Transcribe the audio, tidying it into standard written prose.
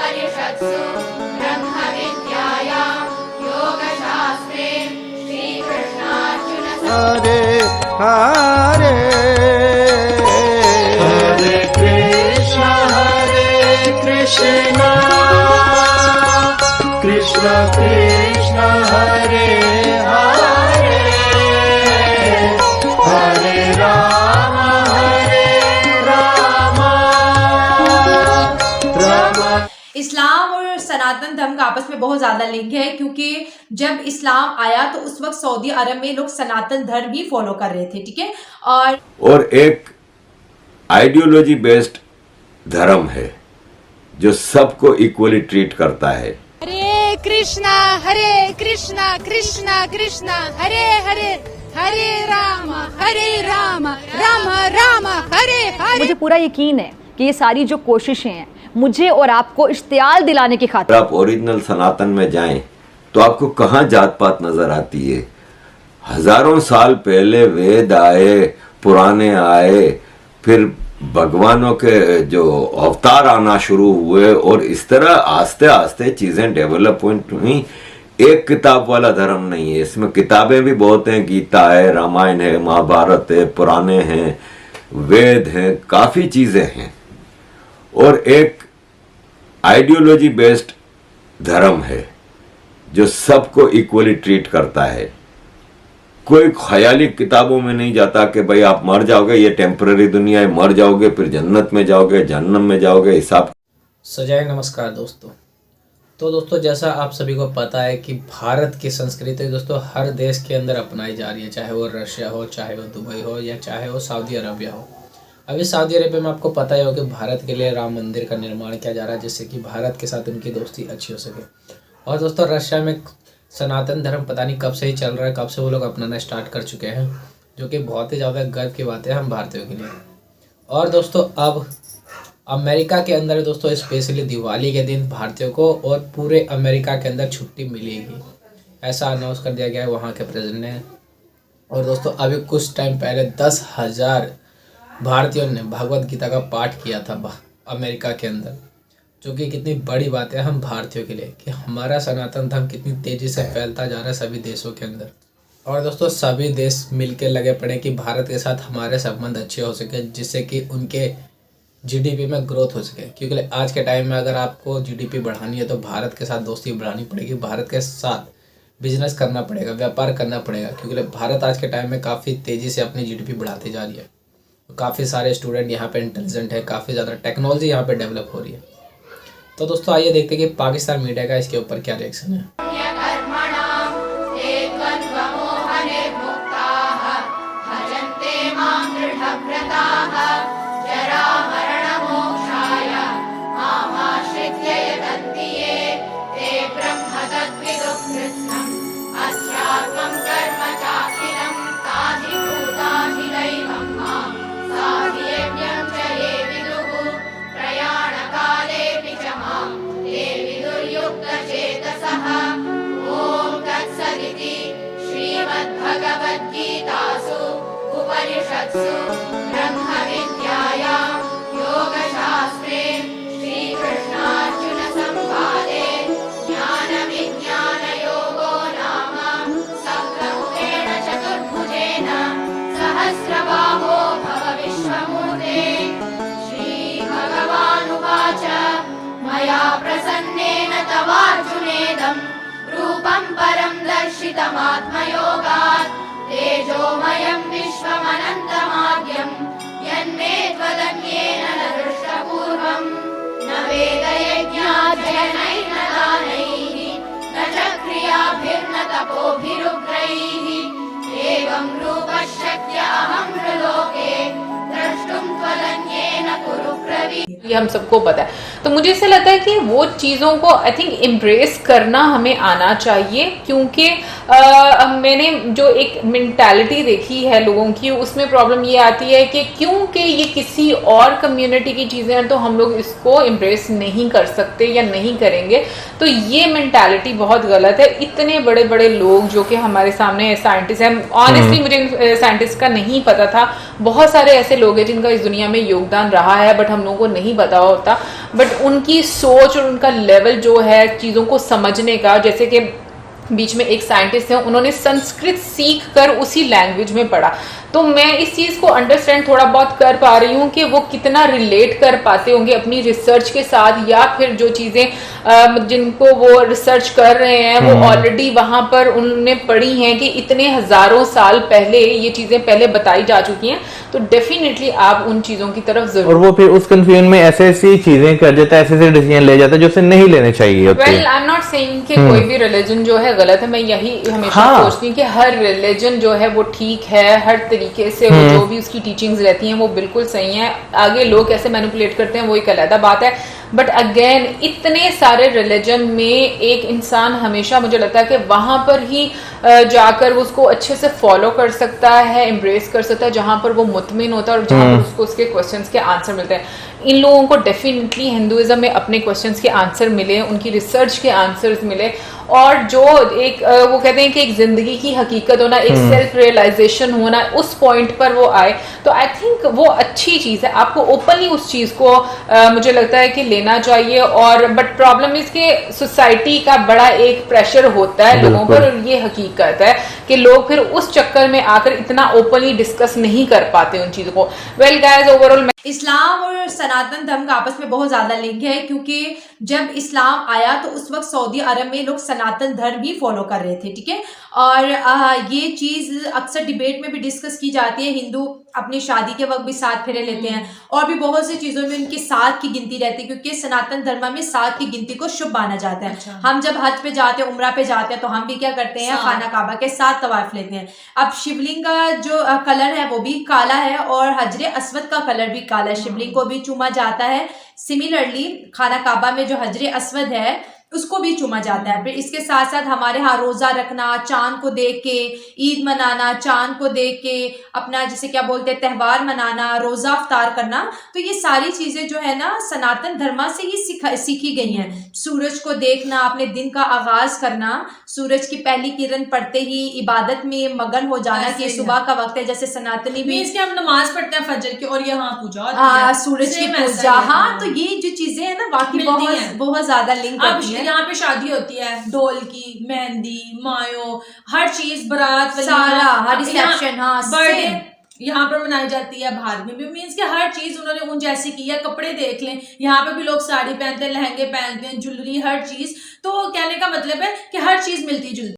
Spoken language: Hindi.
उपनिषत्सु ब्रह्मविद्यायां योगशास्त्रे श्रीकृष्णार्जुन हरे हरे हरे कृष्ण कृष्ण कृष्ण हरे हरे हरे राम राम। इस्लाम और सनातन धर्म का आपस में बहुत ज्यादा लिंक है, क्योंकि जब इस्लाम आया तो उस वक्त सऊदी अरब में लोग सनातन धर्म ही फॉलो कर रहे थे, ठीक है। और एक आइडियोलॉजी बेस्ड धर्म है जो सबको इक्वली ट्रीट करता है। हरे कृष्णा कृष्णा कृष्णा हरे हरे हरे राम राम राम हरे हरे। मुझे पूरा यकीन है कि ये सारी जो कोशिशें हैं मुझे और आपको इश्तियाल दिलाने की खातिर। आप ओरिजिनल सनातन में जाएं तो आपको कहाँ जात पात नजर आती है। हजारों साल पहले वेद आए, पुराने आए, फिर भगवानों के जो अवतार आना शुरू हुए और इस तरह आस्ते आस्ते चीजें डेवलपमेंट हुई। एक किताब वाला धर्म नहीं है, इसमें किताबें भी बहुत हैं, गीता है, रामायण है, महाभारत है, पुराने हैं, वेद हैं, काफी चीजें हैं। और एक आइडियोलॉजी बेस्ड धर्म है जो सबको इक्वली ट्रीट करता है। कोई ख्याली किताबों में नहीं जाता कि भाई आप मर जाओगे, ये टेम्पररी दुनिया है, मर जाओगे फिर जन्नत में जाओगे, जहन्नम में जाओगे, हिसाब। सजाए नमस्कार दोस्तों। तो दोस्तों जैसा आप सभी को पता है कि भारत की संस्कृति दोस्तों हर देश के अंदर अपनाई जा रही है, चाहे वो रशिया हो, चाहे वो दुबई हो, या चाहे वो सऊदी अरबिया हो। अभी सऊदी अरबिया में आपको पता ही हो कि भारत के लिए राम मंदिर का निर्माण किया जा रहा है, जिससे कि भारत के साथ उनकी दोस्ती अच्छी हो सके। और दोस्तों रशिया में सनातन धर्म पता नहीं कब से ही चल रहा है, कब से वो लोग अपनाना स्टार्ट कर चुके हैं, जो कि बहुत ही ज़्यादा गर्व की बात है हम भारतीयों के लिए। और दोस्तों अब अमेरिका के अंदर दोस्तों स्पेशली दिवाली के दिन भारतीयों को और पूरे अमेरिका के अंदर छुट्टी मिलेगी, ऐसा अनाउंस कर दिया गया है वहाँ के प्रेसिडेंट ने। और दोस्तों अभी कुछ टाइम पहले 10,000 भारतीयों ने भगवद गीता का पाठ किया था अमेरिका के अंदर, जो कि कितनी बड़ी बात है हम भारतीयों के लिए कि हमारा सनातन धर्म कितनी तेज़ी से फैलता जा रहा है सभी देशों के अंदर। और दोस्तों सभी देश मिलके लगे पड़े कि भारत के साथ हमारे संबंध अच्छे हो सके, जिससे कि उनके जीडीपी में ग्रोथ हो सके। क्योंकि आज के टाइम में अगर आपको जीडीपी बढ़ानी है तो भारत के साथ दोस्ती बढ़ानी पड़ेगी, भारत के साथ बिजनेस करना पड़ेगा, व्यापार करना पड़ेगा। क्योंकि भारत आज के टाइम में काफ़ी तेज़ी से अपनी जीडीपी बढ़ाती जा रही है। काफ़ी सारे स्टूडेंट यहाँ पे इंटेलिजेंट है, काफ़ी ज़्यादा टेक्नोलॉजी यहाँ पे डेवलप हो रही है। तो दोस्तों आइए देखते हैं कि पाकिस्तान मीडिया का इसके ऊपर क्या रिएक्शन है। श्रीमद्भगवद्गीतासु उपनिषत्सु ब्रह्मविद्यायां योगशास्त्रे श्रीकृष्णार्जुन संवादे ज्ञानविज्ञानयोगो नाम सप्तमुखेन चतुर्भुजेन सहस्रबाहो भव विश्वमूर्ते। श्रीभगवानुवाच मया प्रसन्नेन तवार्जुनेदं रूपं परं दर्शितमात्मयोगात् तेजोमयं विश्वमनन्तमाद्यं यन्मे त्वदन्येन न दृष्टपूर्वं न वेदयज्ञाध्ययनैः न दानैः न च क्रियाभिर्न तपोभिरुग्रैः एवं रूपः शक्य अहं नृलोके द्रष्टुं त्वदन्येन कुरु प्रवीर। ये हम सबको पता है। तो मुझे ऐसा लगता है कि वो चीज़ों को आई थिंक एम्ब्रेस करना हमें आना चाहिए, क्योंकि मैंने जो एक मेंटालिटी देखी है लोगों की, उसमें प्रॉब्लम ये आती है कि क्योंकि ये किसी और कम्युनिटी की चीज़ें हैं तो हम लोग इसको एम्ब्रेस नहीं कर सकते या नहीं करेंगे। तो ये मेंटालिटी बहुत गलत है। इतने बड़े बड़े लोग जो कि हमारे सामने साइंटिस्ट हैं, ऑनेस्टली मुझे साइंटिस्ट का नहीं पता था, बहुत सारे ऐसे लोग हैं जिनका इस दुनिया में योगदान रहा है बट हम लोगों को नहीं नहीं पता होता, बट उनकी सोच और उनका लेवल जो है चीज़ों को समझने का, जैसे कि बीच में एक साइंटिस्ट है, उन्होंने संस्कृत सीख कर उसी लैंग्वेज में पढ़ा, तो मैं इस चीज़ को अंडरस्टैंड थोड़ा बहुत कर पा रही हूँ कि वो कितना रिलेट कर पाते होंगे अपनी रिसर्च के साथ, या फिर जो चीज़ें जिनको वो रिसर्च कर रहे हैं वो ऑलरेडी वहाँ पर उन्होंने पढ़ी हैं कि इतने हज़ारों साल पहले ये चीज़ें पहले बताई जा चुकी हैं, तो डेफिनेटली आप उन चीज़ों की तरफ जरूर। और वो फिर उस कंफ्यूजन में ऐसे ऐसी चीजें कर देता है, ऐसे ऐसे डिसीजन ले जाता है जो उसे नहीं लेने चाहिए। Well I am not saying कि कोई भी रिलीजन जो है गलत है, मैं यही हमेशा सोचती हूँ कि हर रिलीजन जो है वो ठीक है, हर तरीके से वो जो भी उसकी टीचिंग्स रहती हैं वो बिल्कुल सही है। आगे लोग कैसे मैनिपुलेट करते हैं वो एक अलग बात है, बट अगेन इतने सारे रिलीजन में एक इंसान हमेशा, मुझे लगता है कि वहां पर ही जाकर वो उसको अच्छे से फॉलो कर सकता है, एम्ब्रेस कर सकता है, जहां पर वो मुतमिन होता है और जहां पर उसको उसके क्वेश्चंस के आंसर मिलते हैं। इन लोगों को डेफिनेटली हिंदुइज्म में अपने क्वेश्चंस के आंसर मिले, उनकी रिसर्च के आंसर्स मिले, और जो एक वो कहते हैं कि एक जिंदगी की हकीकत होना, एक सेल्फ रियलाइजेशन होना, उस पॉइंट पर वो आए, तो आई थिंक वो अच्छी चीज़ है। आपको ओपनली उस चीज़ को मुझे लगता है कि लेना चाहिए। और बट प्रॉब्लम इज कि सोसाइटी का बड़ा एक प्रेशर होता है लोगों पर, और ये हकीकत है कि लोग फिर उस चक्कर में आकर इतना ओपनली डिस्कस नहीं कर पाते उन चीज़ों को। वेल गाइस, ओवरऑल इस्लाम और सनातन धर्म का आपस में बहुत ज्यादा लिंक है, क्योंकि जब इस्लाम आया तो उस वक्त सऊदी अरब में लोग सनातन धर्म ही फॉलो कर रहे थे, ठीक है। और ये चीज अक्सर डिबेट में भी डिस्कस की जाती है। हिंदू अपनी शादी के वक्त भी 7 फेरे लेते हैं, और भी बहुत सी चीजों में उनकी 7 की गिनती रहती है, क्योंकि सनातन धर्म में 7 की गिनती को शुभ माना जाता है। हम जब हज पे जाते हैं, उम्रा पे जाते हैं, तो हम भी क्या करते हैं, खाना काबा के 7 तवाफ लेते हैं। अब शिवलिंग का जो कलर है वो भी काला है, और हजरे अस्वद का कलर भी काला है, शिवलिंग को भी चूमा जाता है। सिमिलरली खाना काबा में जो हजरे अस्वद है उसको भी चूमा जाता है। फिर इसके साथ साथ हमारे यहाँ रोजा रखना, चांद को देख के ईद मनाना, चांद को देख के अपना जैसे क्या बोलते हैं त्यौहार मनाना, रोजा अफ्तार करना, तो ये सारी चीजें जो है ना सनातन धर्म से ही सीखी गई हैं। सूरज को देखना, अपने दिन का आगाज करना, सूरज की पहली किरण पड़ते ही इबादत में मगन हो जाना कि सुबह का वक्त है, जैसे सनातनी भी इसके हम नमाज पढ़ते हैं फजर की, और यहाँ पूजा सूरज की पूजा। हाँ, तो ये जो चीजें है ना वाकई बहुत ज्यादा लिंक करती है। यहाँ पे शादी होती है, ढोल की, मेहंदी, मायो, हर चीज, बारात, सारा हर रिसेप्शन, हाँ बर्थडे यहाँ पर मनाई जाती है। भारत में भी मीन्स कि हर चीज उन्होंने उन जैसी की है। कपड़े देख लें, यहाँ पे भी लोग साड़ी पहनते हैं, लहंगे पहनते हैं, ज्वेलरी, हर चीज। तो कहने का मतलब है कि हर चीज मिलती जुलती